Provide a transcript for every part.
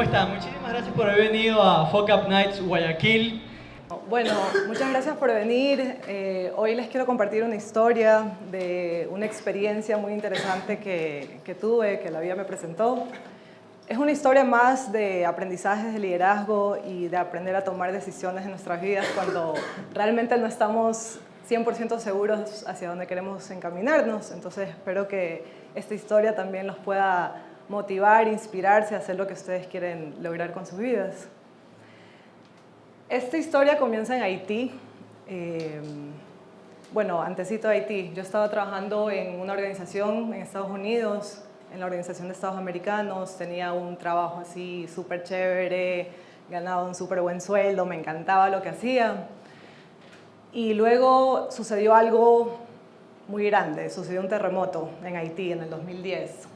están? Muchísimas gracias por haber venido a Fuck Up Nights Guayaquil. Bueno, muchas gracias por venir. Hoy les quiero compartir una historia de una experiencia muy interesante que tuve, que la vida me presentó. Es una historia más de aprendizajes de liderazgo y de aprender a tomar decisiones en nuestras vidas cuando realmente no estamos 100% seguros hacia dónde queremos encaminarnos. Entonces espero que esta historia también los pueda motivar, inspirarse a hacer lo que ustedes quieren lograr con sus vidas. Esta historia comienza en Haití. Bueno, antesito de Haití. Yo estaba trabajando en una organización en Estados Unidos, en la Organización de Estados Americanos. Tenía un trabajo así súper chévere, ganaba un súper buen sueldo, me encantaba lo que hacía. Y luego sucedió algo muy grande, sucedió un terremoto en Haití en el 2010.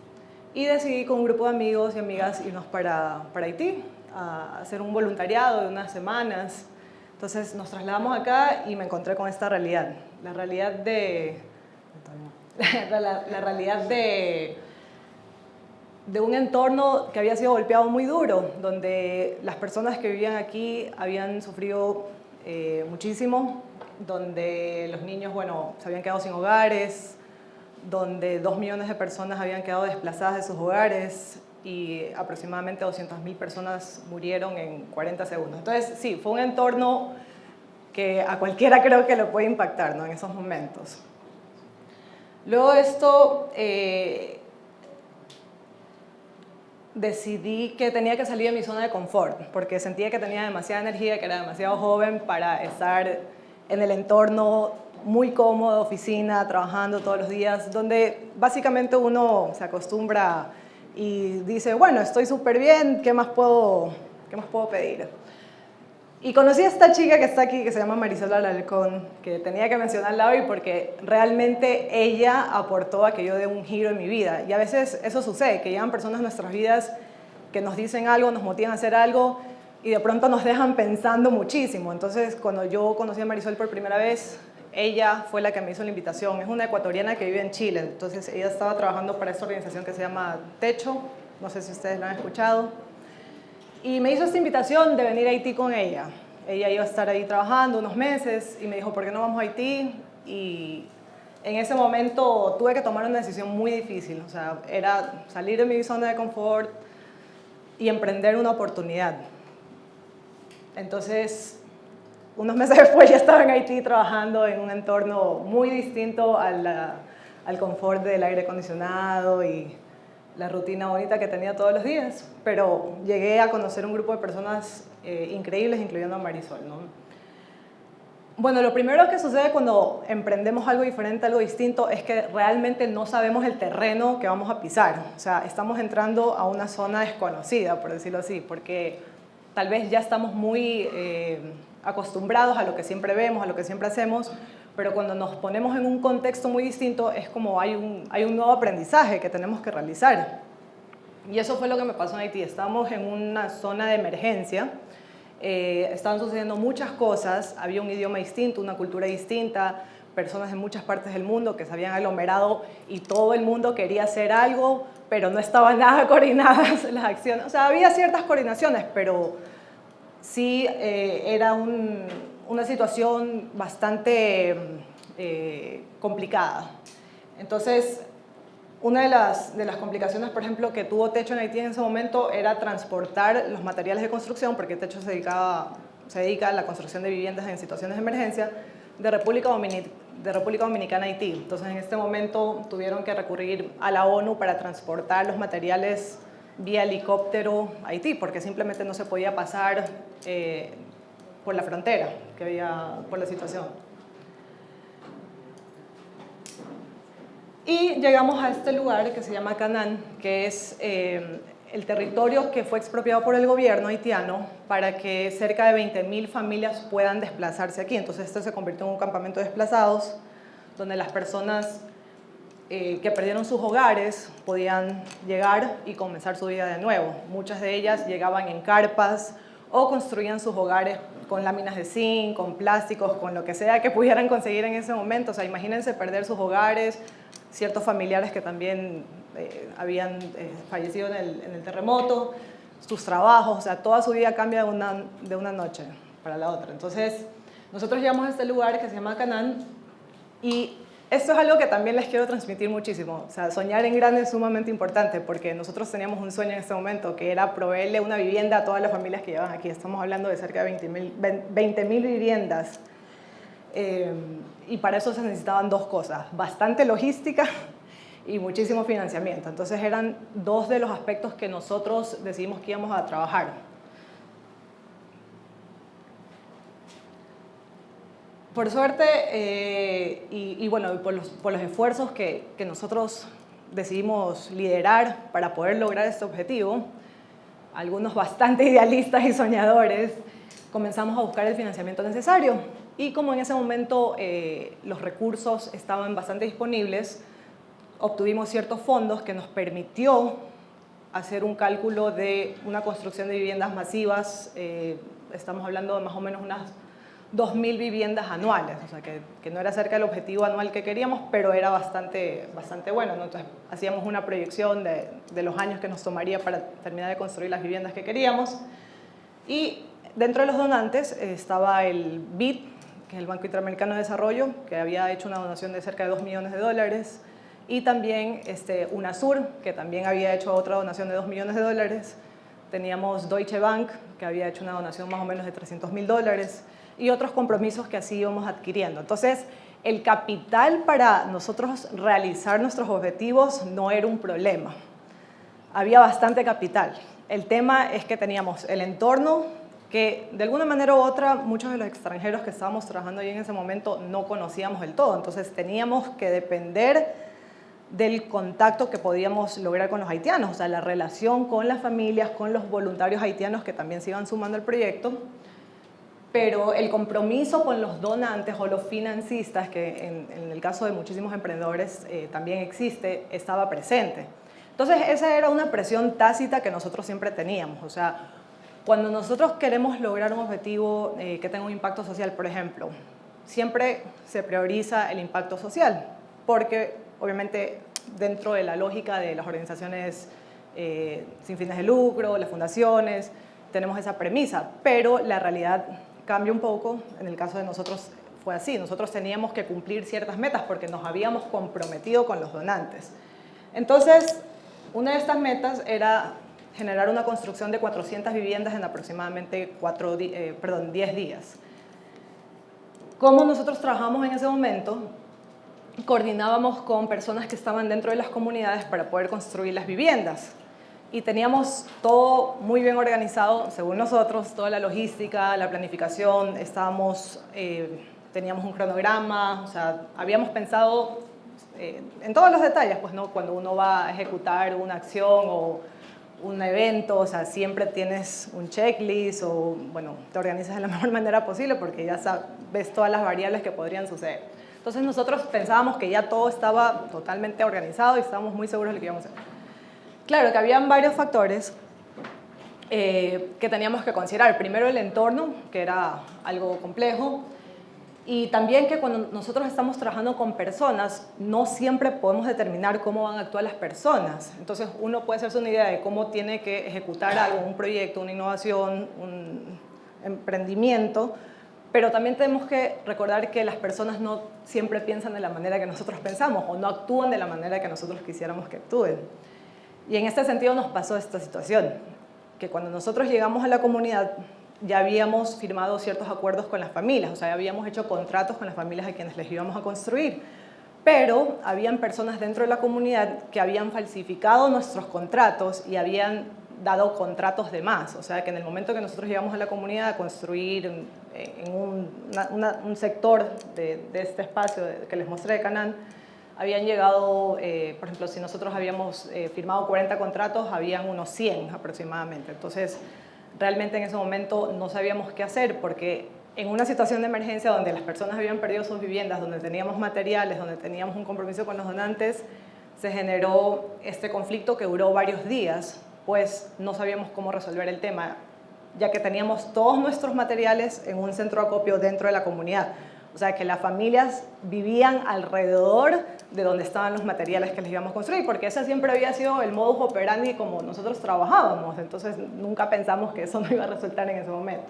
Y decidí con un grupo de amigos y amigas irnos para Haití, a hacer un voluntariado de unas semanas. Entonces nos trasladamos acá y me encontré con esta realidad. La realidad de un entorno que había sido golpeado muy duro, donde las personas que vivían aquí habían sufrido muchísimo, donde los niños, bueno, se habían quedado sin hogares, donde 2 millones de personas habían quedado desplazadas de sus hogares y aproximadamente 200.000 personas murieron en 40 segundos. Entonces, sí, fue un entorno que a cualquiera creo que le puede impactar, ¿no?, en esos momentos. Luego de esto, decidí que tenía que salir de mi zona de confort, porque sentía que tenía demasiada energía, que era demasiado joven para estar en el entorno muy cómodo, oficina, trabajando todos los días, donde básicamente uno se acostumbra y dice, bueno, estoy súper bien, ¿qué más puedo pedir? Y conocí a esta chica que está aquí, que se llama Marisol Alarcón, que tenía que mencionarla hoy porque realmente ella aportó a que yo dé un giro en mi vida. Y a veces eso sucede, que llegan personas a nuestras vidas que nos dicen algo, nos motivan a hacer algo y de pronto nos dejan pensando muchísimo. Entonces, cuando yo conocí a Marisol por primera vez, ella fue la que me hizo la invitación. Es una ecuatoriana que vive en Chile. Entonces, ella estaba trabajando para esta organización que se llama Techo. No sé si ustedes la han escuchado. Y me hizo esta invitación de venir a Haití con ella. Ella iba a estar ahí trabajando unos meses y me dijo, ¿por qué no vamos a Haití? Y en ese momento tuve que tomar una decisión muy difícil. O sea, era salir de mi zona de confort y emprender una oportunidad. Entonces, unos meses después ya estaba en Haití trabajando en un entorno muy distinto al confort del aire acondicionado y la rutina bonita que tenía todos los días, pero llegué a conocer un grupo de personas increíbles, incluyendo a Marisol, ¿no? Bueno, lo primero que sucede cuando emprendemos algo diferente, algo distinto, es que realmente no sabemos el terreno que vamos a pisar. O sea, estamos entrando a una zona desconocida, por decirlo así, porque tal vez ya estamos muy acostumbrados a lo que siempre vemos, a lo que siempre hacemos, pero cuando nos ponemos en un contexto muy distinto es como hay un nuevo aprendizaje que tenemos que realizar. Y eso fue lo que me pasó en Haití. Estábamos en una zona de emergencia, estaban sucediendo muchas cosas, había un idioma distinto, una cultura distinta, personas de muchas partes del mundo que se habían aglomerado y todo el mundo quería hacer algo, pero no estaban nada coordinadas las acciones. O sea, había ciertas coordinaciones, pero sí era una situación bastante complicada. Entonces, una de las complicaciones, por ejemplo, que tuvo Techo en Haití en ese momento era transportar los materiales de construcción, porque Techo se dedica a la construcción de viviendas en situaciones de emergencia, de República Dominicana a Haití. Entonces, en este momento tuvieron que recurrir a la ONU para transportar los materiales vía helicóptero a Haití, porque simplemente no se podía pasar por la frontera que había por la situación. Y llegamos a este lugar que se llama Canán, que es el territorio que fue expropiado por el gobierno haitiano para que cerca de 20.000 familias puedan desplazarse aquí. Entonces esto se convirtió en un campamento de desplazados, donde las personas que perdieron sus hogares podían llegar y comenzar su vida de nuevo. Muchas de ellas llegaban en carpas o construían sus hogares con láminas de zinc, con plásticos, con lo que sea que pudieran conseguir en ese momento. O sea, imagínense perder sus hogares, ciertos familiares que también habían fallecido en el terremoto. sus trabajos, o sea, toda su vida cambia de una noche para la otra. Entonces, nosotros llegamos a este lugar que se llama Canaan y esto es algo que también les quiero transmitir muchísimo. O sea, soñar en grande es sumamente importante porque nosotros teníamos un sueño en este momento que era proveerle una vivienda a todas las familias que llevan aquí. Estamos hablando de cerca de 20.000 viviendas. Y para eso se necesitaban dos cosas, bastante logística y muchísimo financiamiento. Entonces eran dos de los aspectos que nosotros decidimos que íbamos a trabajar. Por suerte, y bueno, por los esfuerzos que nosotros decidimos liderar para poder lograr este objetivo, algunos bastante idealistas y soñadores, comenzamos a buscar el financiamiento necesario. Y como en ese momento los recursos estaban bastante disponibles, obtuvimos ciertos fondos que nos permitió hacer un cálculo de una construcción de viviendas masivas. Estamos hablando de más o menos unas 2.000 viviendas anuales, o sea que no era cerca del objetivo anual que queríamos, pero era bastante bueno, ¿no? Entonces hacíamos una proyección de los años que nos tomaría para terminar de construir las viviendas que queríamos. Y dentro de los donantes estaba el BID, que es el Banco Interamericano de Desarrollo, que había hecho una donación de cerca de $2 millones, y también UNASUR, que también había hecho otra donación de $2 millones. Teníamos Deutsche Bank, que había hecho una donación más o menos de $300.000, y otros compromisos que así íbamos adquiriendo. Entonces, el capital para nosotros realizar nuestros objetivos no era un problema. Había bastante capital. El tema es que teníamos el entorno que de alguna manera u otra muchos de los extranjeros que estábamos trabajando ahí en ese momento no conocíamos del todo. Entonces, teníamos que depender del contacto que podíamos lograr con los haitianos, o sea, la relación con las familias, con los voluntarios haitianos que también se iban sumando al proyecto. Pero el compromiso con los donantes o los financistas, que en el caso de muchísimos emprendedores también existe, estaba presente. Entonces, esa era una presión tácita que nosotros siempre teníamos. O sea, cuando nosotros queremos lograr un objetivo que tenga un impacto social, por ejemplo, siempre se prioriza el impacto social, porque obviamente dentro de la lógica de las organizaciones sin fines de lucro, las fundaciones, tenemos esa premisa, pero la realidad cambia un poco. En el caso de nosotros fue así. Nosotros teníamos que cumplir ciertas metas porque nos habíamos comprometido con los donantes. Entonces, una de estas metas era generar una construcción de 400 viviendas en aproximadamente 10 días. ¿Cómo nosotros trabajamos en ese momento? Coordinábamos con personas que estaban dentro de las comunidades para poder construir las viviendas. Y teníamos todo muy bien organizado, según nosotros, toda la logística, la planificación, teníamos un cronograma, o sea, habíamos pensado en todos los detalles, pues, ¿no? Cuando uno va a ejecutar una acción o un evento, o sea, siempre tienes un checklist o, bueno, te organizas de la mejor manera posible porque ya ves todas las variables que podrían suceder. Entonces nosotros pensábamos que ya todo estaba totalmente organizado y estábamos muy seguros de lo que íbamos a hacer. Claro que habían varios factores que teníamos que considerar. Primero el entorno, que era algo complejo, y también que cuando nosotros estamos trabajando con personas, no siempre podemos determinar cómo van a actuar las personas. Entonces uno puede hacerse una idea de cómo tiene que ejecutar algo, un proyecto, una innovación, un emprendimiento, pero también tenemos que recordar que las personas no siempre piensan de la manera que nosotros pensamos o no actúan de la manera que nosotros quisiéramos que actúen. Y en este sentido nos pasó esta situación, que cuando nosotros llegamos a la comunidad ya habíamos firmado ciertos acuerdos con las familias, o sea, habíamos hecho contratos con las familias a quienes les íbamos a construir, pero habían personas dentro de la comunidad que habían falsificado nuestros contratos y habían dado contratos de más, o sea, que en el momento que nosotros llegamos a la comunidad a construir en un sector de este espacio que les mostré de Canaan, habían llegado, por ejemplo, si nosotros habíamos firmado 40 contratos, habían unos 100 aproximadamente. Entonces, realmente en ese momento no sabíamos qué hacer porque en una situación de emergencia donde las personas habían perdido sus viviendas, donde teníamos materiales, donde teníamos un compromiso con los donantes, se generó este conflicto que duró varios días, pues no sabíamos cómo resolver el tema, ya que teníamos todos nuestros materiales en un centro de acopio dentro de la comunidad. O sea, que las familias vivían alrededor de donde estaban los materiales que les íbamos a construir, porque ese siempre había sido el modus operandi como nosotros trabajábamos, entonces nunca pensamos que eso no iba a resultar en ese momento.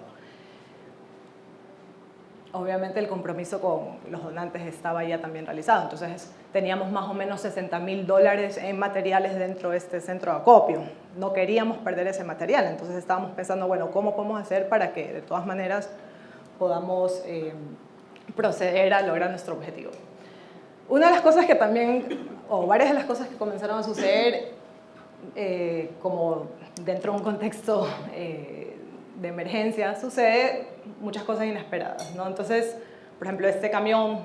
Obviamente el compromiso con los donantes estaba ya también realizado, entonces teníamos más o menos $60,000 en materiales dentro de este centro de acopio. No queríamos perder ese material, entonces estábamos pensando, bueno, ¿cómo podemos hacer para que de todas maneras podamos proceder a lograr nuestro objetivo? Una de las cosas que también, o varias de las cosas que comenzaron a suceder, como dentro de un contexto de emergencia, sucede muchas cosas inesperadas, ¿no? Entonces, por ejemplo, este camión,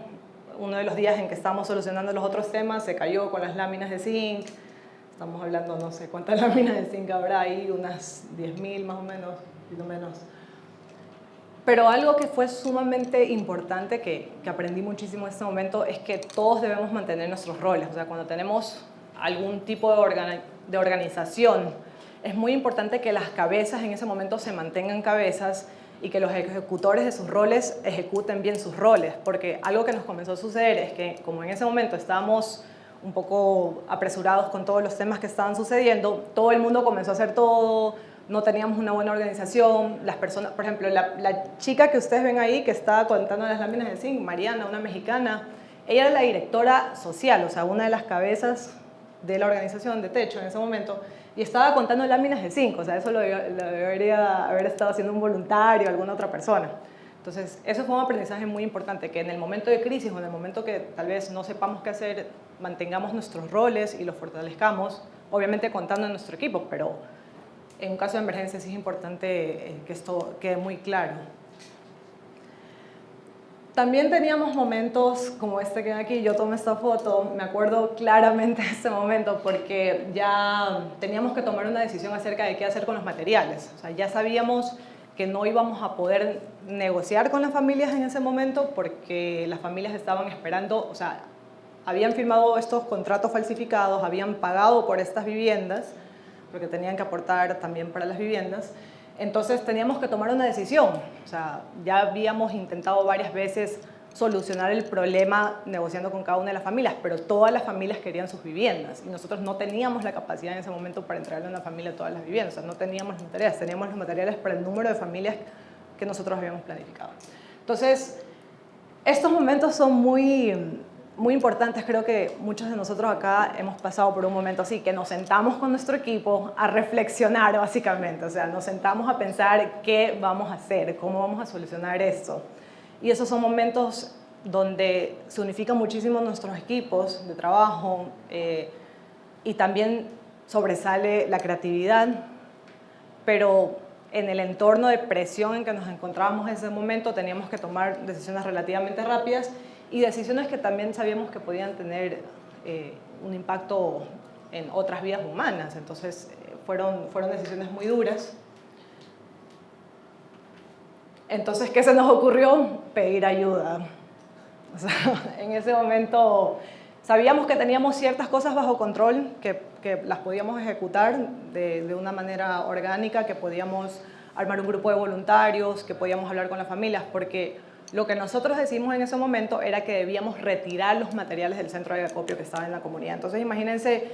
uno de los días en que estábamos solucionando los otros temas, se cayó con las láminas de zinc. Estamos hablando, no sé cuántas láminas de zinc habrá ahí, unas 10.000 más o menos, y no menos. Pero algo que fue sumamente importante, que aprendí muchísimo en este momento, es que todos debemos mantener nuestros roles. O sea, cuando tenemos algún tipo de organización, es muy importante que las cabezas en ese momento se mantengan cabezas y que los ejecutores de sus roles ejecuten bien sus roles, porque algo que nos comenzó a suceder es que como en ese momento estábamos un poco apresurados con todos los temas que estaban sucediendo, todo el mundo comenzó a hacer todo, no teníamos una buena organización, las personas, por ejemplo, la chica que ustedes ven ahí que estaba contando las láminas de zinc, Mariana, una mexicana, ella era la directora social, o sea, una de las cabezas de la organización de Techo en ese momento, y estaba contando láminas de zinc, o sea, eso lo debería haber estado haciendo un voluntario o alguna otra persona. Entonces, eso fue un aprendizaje muy importante, que en el momento de crisis o en el momento que tal vez no sepamos qué hacer, mantengamos nuestros roles y los fortalezcamos, obviamente contando en nuestro equipo, pero en un caso de emergencia sí es importante que esto quede muy claro. También teníamos momentos como este que ven aquí, yo tomé esta foto, me acuerdo claramente de ese momento porque ya teníamos que tomar una decisión acerca de qué hacer con los materiales. O sea, ya sabíamos que no íbamos a poder negociar con las familias en ese momento porque las familias estaban esperando, o sea, habían firmado estos contratos falsificados, habían pagado por estas viviendas, porque tenían que aportar también para las viviendas. Entonces teníamos que tomar una decisión. O sea, ya habíamos intentado varias veces solucionar el problema negociando con cada una de las familias, pero todas las familias querían sus viviendas y nosotros no teníamos la capacidad en ese momento para entregarle a una familia todas las viviendas. O sea, no teníamos los materiales, teníamos los materiales para el número de familias que nosotros habíamos planificado. Entonces, estos momentos son muy importantes. Creo que muchos de nosotros acá hemos pasado por un momento así, que nos sentamos con nuestro equipo a reflexionar básicamente, o sea, nos sentamos a pensar qué vamos a hacer, cómo vamos a solucionar esto. Y esos son momentos donde se unifican muchísimo nuestros equipos de trabajo y también sobresale la creatividad, pero en el entorno de presión en que nos encontrábamos en ese momento teníamos que tomar decisiones relativamente rápidas y decisiones que también sabíamos que podían tener un impacto en otras vidas humanas. Entonces, fueron decisiones muy duras. Entonces, ¿qué se nos ocurrió? Pedir ayuda. O sea, en ese momento sabíamos que teníamos ciertas cosas bajo control, que las podíamos ejecutar de una manera orgánica, que podíamos armar un grupo de voluntarios, que podíamos hablar con las familias, porque lo que nosotros decidimos en ese momento era que debíamos retirar los materiales del centro de acopio que estaba en la comunidad. Entonces, imagínense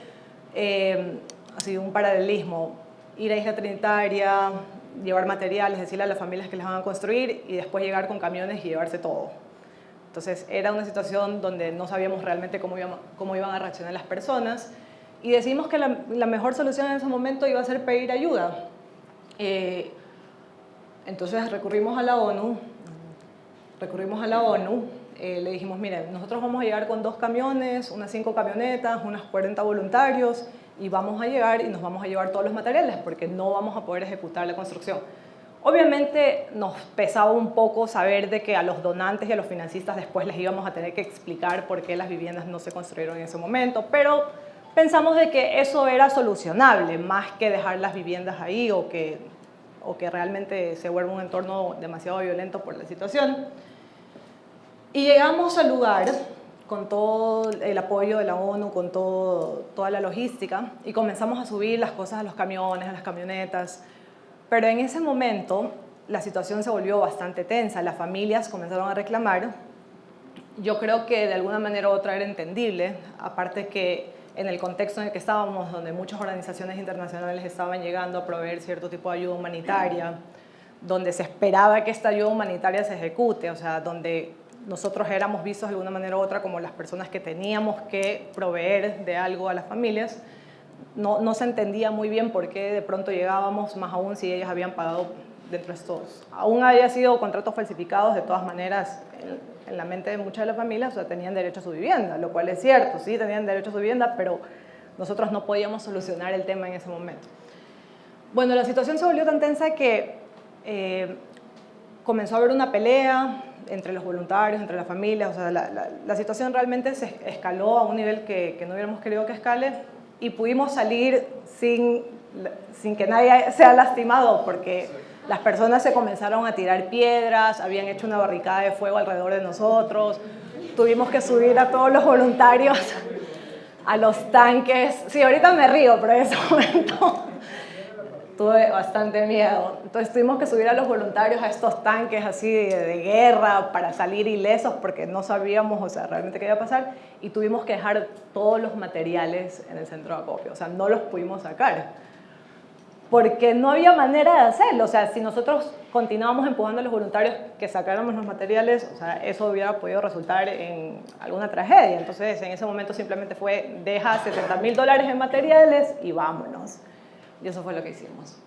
así un paralelismo, ir a Isla Trinitaria, llevar materiales, decirle a las familias que les van a construir y después llegar con camiones y llevarse todo. Entonces, era una situación donde no sabíamos realmente cómo iban a reaccionar las personas y decidimos que la mejor solución en ese momento iba a ser pedir ayuda. Entonces, recurrimos a la ONU, le dijimos, miren, nosotros vamos a llegar con 2 camiones, unas 5 camionetas, unas 40 voluntarios y vamos a llegar y nos vamos a llevar todos los materiales porque no vamos a poder ejecutar la construcción. Obviamente nos pesaba un poco saber de que a los donantes y a los financistas después les íbamos a tener que explicar por qué las viviendas no se construyeron en ese momento, pero pensamos de que eso era solucionable, más que dejar las viviendas ahí o que realmente se vuelva un entorno demasiado violento por la situación. Y llegamos al lugar con todo el apoyo de la ONU, con toda la logística, y comenzamos a subir las cosas a los camiones, a las camionetas. Pero en ese momento la situación se volvió bastante tensa. Las familias comenzaron a reclamar yo creo que de alguna manera u otra era entendible, aparte que en el contexto en el que estábamos, donde muchas organizaciones internacionales estaban llegando a proveer cierto tipo de ayuda humanitaria, donde se esperaba que esta ayuda humanitaria se ejecute, o sea, donde nosotros éramos vistos de alguna manera u otra como las personas que teníamos que proveer de algo a las familias, no se entendía muy bien por qué de pronto llegábamos, más aún si ellas habían pagado dentro de estos. Aún había sido contratos falsificados, de todas maneras, en la mente de muchas de las familias, o sea, tenían derecho a su vivienda, lo cual es cierto, sí, tenían derecho a su vivienda, pero nosotros no podíamos solucionar el tema en ese momento. Bueno, la situación se volvió tan tensa que comenzó a haber una pelea entre los voluntarios, entre las familias, o sea, la situación realmente se escaló a un nivel que no hubiéramos querido que escale y pudimos salir sin que nadie sea lastimado porque las personas se comenzaron a tirar piedras, habían hecho una barricada de fuego alrededor de nosotros, tuvimos que subir a todos los voluntarios a los tanques. Sí, ahorita me río, pero en ese momento tuve bastante miedo. Entonces tuvimos que subir a los voluntarios a estos tanques así de guerra para salir ilesos porque no sabíamos, o sea, realmente qué iba a pasar, y tuvimos que dejar todos los materiales en el centro de acopio, o sea, no los pudimos sacar porque no había manera de hacerlo. O sea, si nosotros continuábamos empujando a los voluntarios que sacáramos los materiales, o sea, eso hubiera podido resultar en alguna tragedia. Entonces, en ese momento simplemente fue, deja $70,000 en materiales y vámonos. Y eso fue lo que hicimos.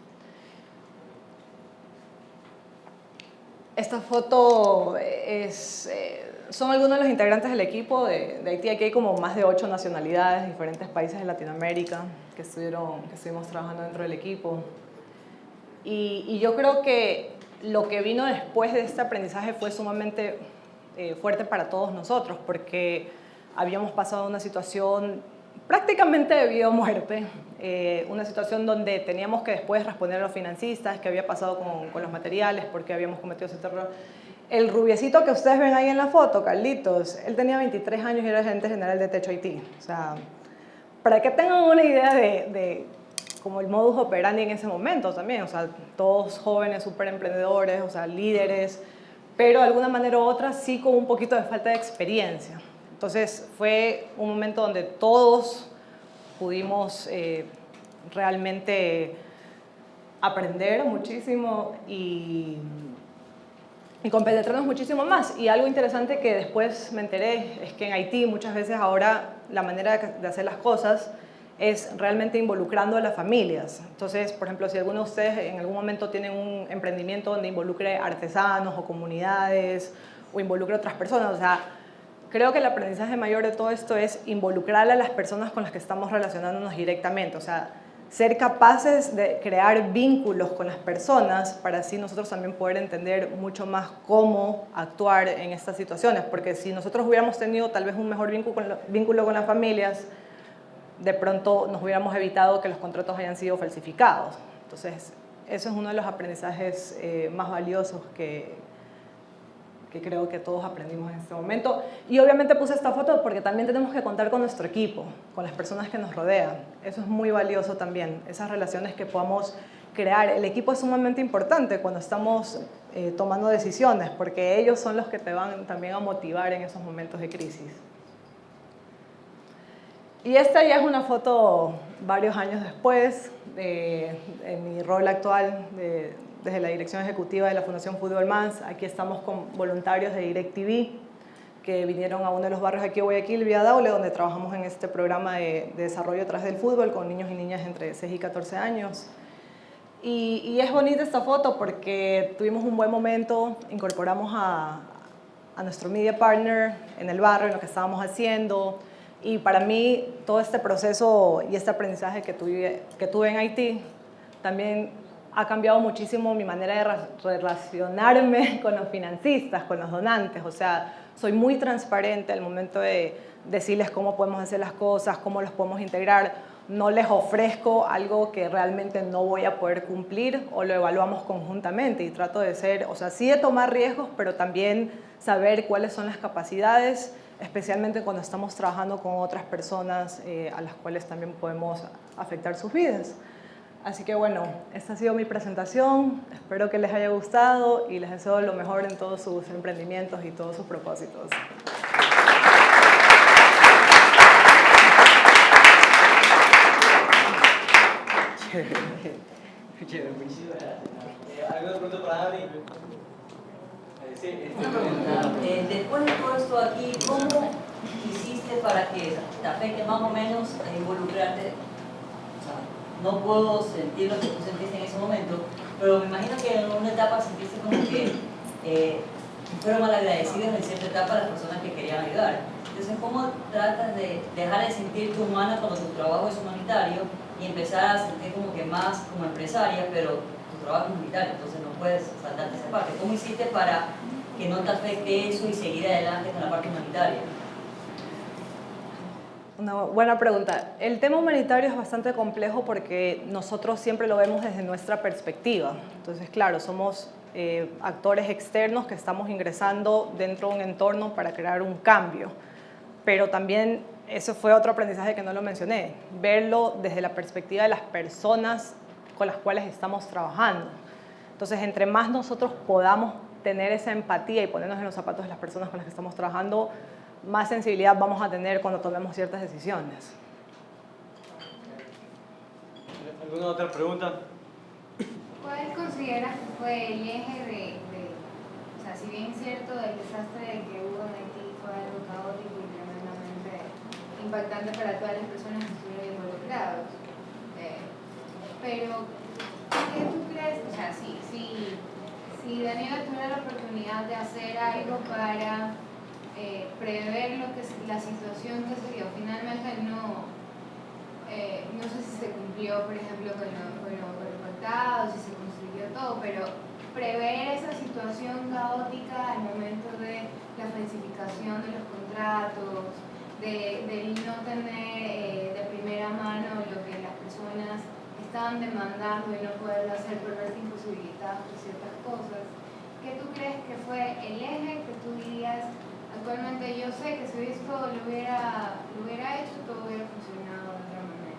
Esta foto son algunos de los integrantes del equipo de Haití. Aquí hay como más de 8 nacionalidades, diferentes países de Latinoamérica que estuvimos trabajando dentro del equipo. Y yo creo que lo que vino después de este aprendizaje fue sumamente fuerte para todos nosotros, porque habíamos pasado una situación prácticamente de vida o muerte, una situación donde teníamos que después responder a los financistas, qué había pasado con los materiales, por qué habíamos cometido ese error. El rubiecito que ustedes ven ahí en la foto, Carlitos, él tenía 23 años y era gerente general de Techo Haití. O sea, para que tengan una idea de como el modus operandi en ese momento también, o sea, todos jóvenes, súper emprendedores, o sea, líderes, pero de alguna manera u otra sí con un poquito de falta de experiencia. Entonces fue un momento donde todos pudimos realmente aprender muchísimo y compenetrarnos muchísimo más. Y algo interesante que después me enteré es que en Haití muchas veces ahora la manera de hacer las cosas es realmente involucrando a las familias. Entonces, por ejemplo, si alguno de ustedes en algún momento tienen un emprendimiento donde involucre artesanos o comunidades o involucre a otras personas, o sea, creo que el aprendizaje mayor de todo esto es involucrar a las personas con las que estamos relacionándonos directamente, o sea, ser capaces de crear vínculos con las personas para así nosotros también poder entender mucho más cómo actuar en estas situaciones, porque si nosotros hubiéramos tenido tal vez un mejor vínculo con las familias, de pronto nos hubiéramos evitado que los contratos hayan sido falsificados. Entonces, eso es uno de los aprendizajes más valiosos que creo que todos aprendimos en este momento. Y obviamente puse esta foto porque también tenemos que contar con nuestro equipo, con las personas que nos rodean. Eso es muy valioso también, esas relaciones que podamos crear. El equipo es sumamente importante cuando estamos tomando decisiones, porque ellos son los que te van también a motivar en esos momentos de crisis. Y esta ya es una foto varios años después, en mi rol actual desde la dirección ejecutiva de la Fundación Fútbol Más. Aquí estamos con voluntarios de DirecTV que vinieron a uno de los barrios aquí de Guayaquil, Vía Daule, donde trabajamos en este programa de desarrollo a través del fútbol con niños y niñas entre 6 y 14 años. Y es bonita esta foto porque tuvimos un buen momento, incorporamos a nuestro media partner en el barrio, en lo que estábamos haciendo. Y para mí todo este proceso y este aprendizaje que tuve en Haití también ha cambiado muchísimo mi manera de relacionarme con los financistas, con los donantes. O sea, soy muy transparente al momento de decirles cómo podemos hacer las cosas, cómo los podemos integrar. No les ofrezco algo que realmente no voy a poder cumplir o lo evaluamos conjuntamente y trato de ser, o sea, sí de tomar riesgos, pero también saber cuáles son las capacidades, especialmente cuando estamos trabajando con otras personas a las cuales también podemos afectar sus vidas. Así que bueno, esta ha sido mi presentación, espero que les haya gustado y les deseo lo mejor en todos sus emprendimientos y todos sus propósitos. Una pregunta. Después de todo esto aquí, ¿cómo hiciste para que te afecte más o menos a involucrarte? O sea, no puedo sentir lo que tú sentiste en ese momento, pero me imagino que en una etapa sentiste como que fueron malagradecidos en cierta etapa las personas que querían ayudar. Entonces, ¿cómo tratas de dejar de sentirte humana cuando tu trabajo es humanitario y empezar a sentir como que más como empresaria, pero tu trabajo es humanitario, entonces no puedes saltarte esa parte? ¿Cómo hiciste para que no te afecte eso y seguir adelante con la parte humanitaria? Una buena pregunta. El tema humanitario es bastante complejo porque nosotros siempre lo vemos desde nuestra perspectiva. Entonces, claro, somos actores externos que estamos ingresando dentro de un entorno para crear un cambio. Pero también, eso fue otro aprendizaje que no lo mencioné, verlo desde la perspectiva de las personas con las cuales estamos trabajando. Entonces, entre más nosotros podamos tener esa empatía y ponernos en los zapatos de las personas con las que estamos trabajando, más sensibilidad vamos a tener cuando tomemos ciertas decisiones. ¿Alguna otra pregunta? ¿Cuál consideras que fue el eje o sea, si bien es cierto, el desastre que hubo en Haití fue algo caótico y tremendamente impactante para todas las personas que estuvieron involucradas, pero ¿qué tú crees? O sea, si Daniela tuviera la oportunidad de hacer algo para prever la situación que se dio, finalmente no sé si se cumplió, por ejemplo, con lo pactado, si se construyó todo, pero prever esa situación caótica al momento de la falsificación de los contratos, de no tener de primera mano lo que las personas estaban demandando y no poderlo hacer por verte imposibilitadas por ciertas cosas. ¿Qué tú crees que fue el eje que tú dirías? Actualmente yo sé que si esto lo hubiera hecho, todo hubiera funcionado de otra manera.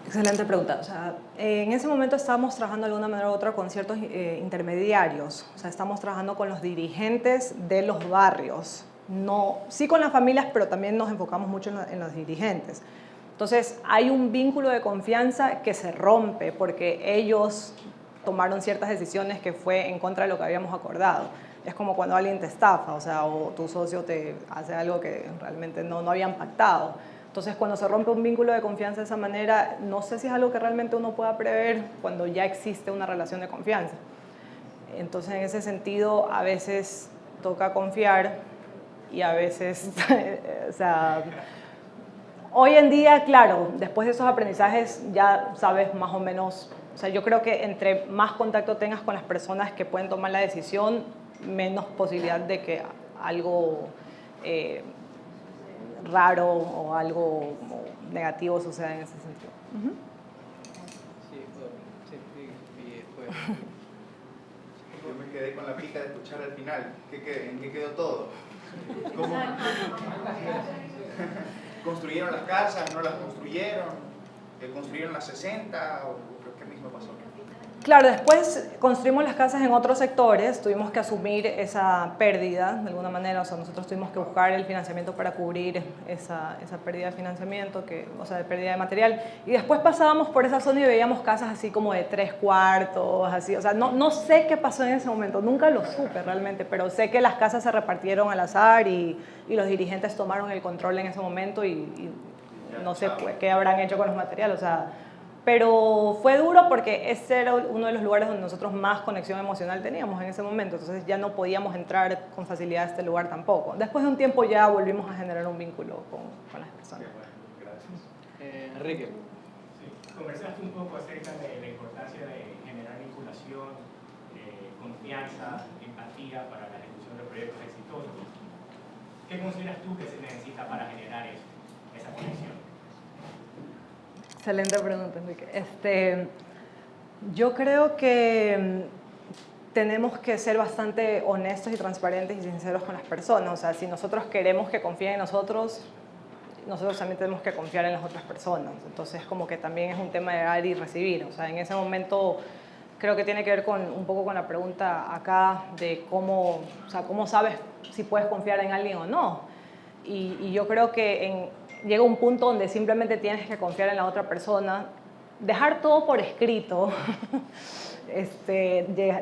Excelente pregunta. O sea, en ese momento estábamos trabajando de alguna manera u otra con ciertos intermediarios. O sea, estamos trabajando con los dirigentes de los barrios. No, sí con las familias, pero también nos enfocamos mucho en los dirigentes. Entonces, hay un vínculo de confianza que se rompe porque ellos tomaron ciertas decisiones que fue en contra de lo que habíamos acordado. Es como cuando alguien te estafa, o sea, o tu socio te hace algo que realmente no habían pactado. Entonces, cuando se rompe un vínculo de confianza de esa manera, no sé si es algo que realmente uno pueda prever cuando ya existe una relación de confianza. Entonces, en ese sentido, a veces toca confiar y a veces, o sea, hoy en día, claro, después de esos aprendizajes ya sabes más o menos, o sea, yo creo que entre más contacto tengas con las personas que pueden tomar la decisión, menos posibilidad de que algo raro o algo negativo suceda en ese sentido. Yo me quedé con la pica de escuchar al final. ¿En qué quedó todo? ¿Cómo? ¿Construyeron las casas? ¿No las construyeron? ¿Construyeron las 60? ¿O qué mismo pasó? Claro, después construimos las casas en otros sectores, tuvimos que asumir esa pérdida de alguna manera, o sea, nosotros tuvimos que buscar el financiamiento para cubrir esa pérdida de financiamiento, o sea, de pérdida de material, y después pasábamos por esa zona y veíamos casas así como de 3 cuartos, así, o sea, no sé qué pasó en ese momento, nunca lo supe realmente, pero sé que las casas se repartieron al azar y los dirigentes tomaron el control en ese momento y no sé qué habrán hecho con los materiales, o sea, pero fue duro porque ese era uno de los lugares donde nosotros más conexión emocional teníamos en ese momento, entonces ya no podíamos entrar con facilidad a este lugar tampoco. Después de un tiempo ya volvimos a generar un vínculo con las personas. Gracias. Enrique. Sí. Conversaste un poco acerca de la importancia de generar vinculación, confianza, empatía para la ejecución de proyectos exitosos. ¿Qué consideras tú que se necesita para generar eso, esa conexión? Excelente pregunta, Enrique. Yo creo que tenemos que ser bastante honestos y transparentes y sinceros con las personas. O sea, si nosotros queremos que confíen en nosotros también tenemos que confiar en las otras personas. Entonces, como que también es un tema de dar y recibir. O sea, en ese momento creo que tiene que ver un poco con la pregunta acá de cómo sabes si puedes confiar en alguien o no. Y yo creo que llega un punto donde simplemente tienes que confiar en la otra persona dejar todo por escrito,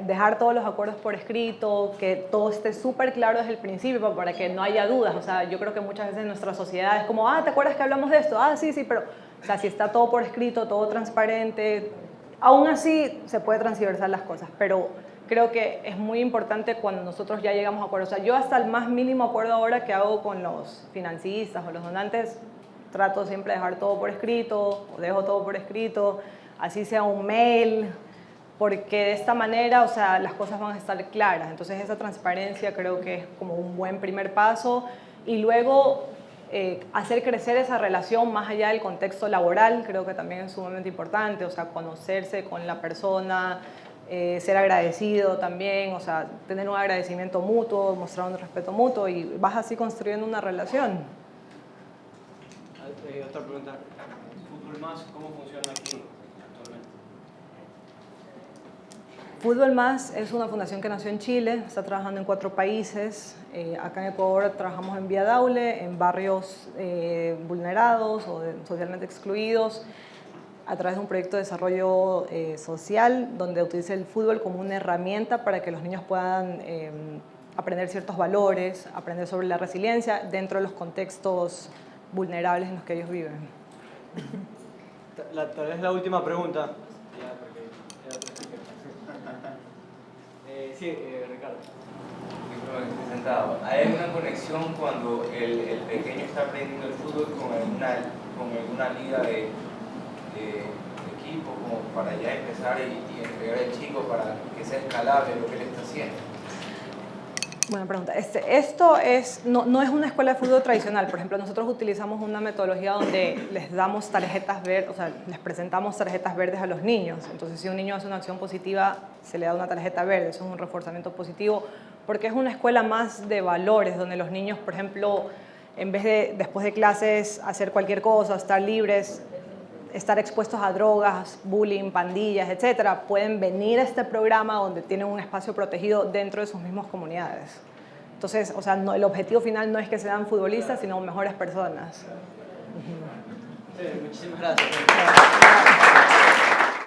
dejar todos los acuerdos por escrito, que todo esté súper claro desde el principio para que no haya dudas. O sea, yo creo que muchas veces en nuestra sociedad es como, ¿te acuerdas que hablamos de esto? Sí, pero, o sea, si está todo por escrito, todo transparente, aún así se puede transversar las cosas, pero creo que es muy importante cuando nosotros ya llegamos a acuerdos. O sea, yo hasta el más mínimo acuerdo ahora que hago con los financistas o los donantes, trato siempre de dejar todo por escrito, o dejo todo por escrito, así sea un mail, porque de esta manera, o sea, las cosas van a estar claras. Entonces esa transparencia creo que es como un buen primer paso. Y luego hacer crecer esa relación más allá del contexto laboral, creo que también es sumamente importante, o sea, conocerse con la persona, ser agradecido también, o sea, tener un agradecimiento mutuo, mostrar un respeto mutuo y vas así construyendo una relación. Otra pregunta. ¿Fútbol Más cómo funciona aquí actualmente? Fútbol Más es una fundación que nació en Chile, está trabajando en 4 países. Acá en Ecuador trabajamos en Vía Daule, en barrios vulnerados o socialmente excluidos, a través de un proyecto de desarrollo social donde utiliza el fútbol como una herramienta para que los niños puedan aprender ciertos valores, aprender sobre la resiliencia dentro de los contextos vulnerables en los que ellos viven. Tal vez la última pregunta. Sí, Ricardo. ¿Hay alguna conexión cuando el pequeño está aprendiendo el fútbol con alguna liga de equipo como para ya empezar y entregar al chico para que sea escalable lo que él está haciendo? Buena pregunta. Esto no es una escuela de fútbol tradicional. Por ejemplo, nosotros utilizamos una metodología donde les damos tarjetas verdes, o sea, les presentamos tarjetas verdes a los niños. Entonces, si un niño hace una acción positiva, se le da una tarjeta verde. Eso es un reforzamiento positivo, porque es una escuela más de valores, donde los niños, por ejemplo, en vez de después de clases hacer cualquier cosa, estar libres, estar expuestos a drogas, bullying, pandillas, etcétera, pueden venir a este programa donde tienen un espacio protegido dentro de sus mismas comunidades. Entonces, o sea, el objetivo final no es que sean futbolistas, sino mejores personas. Sí, muchísimas gracias.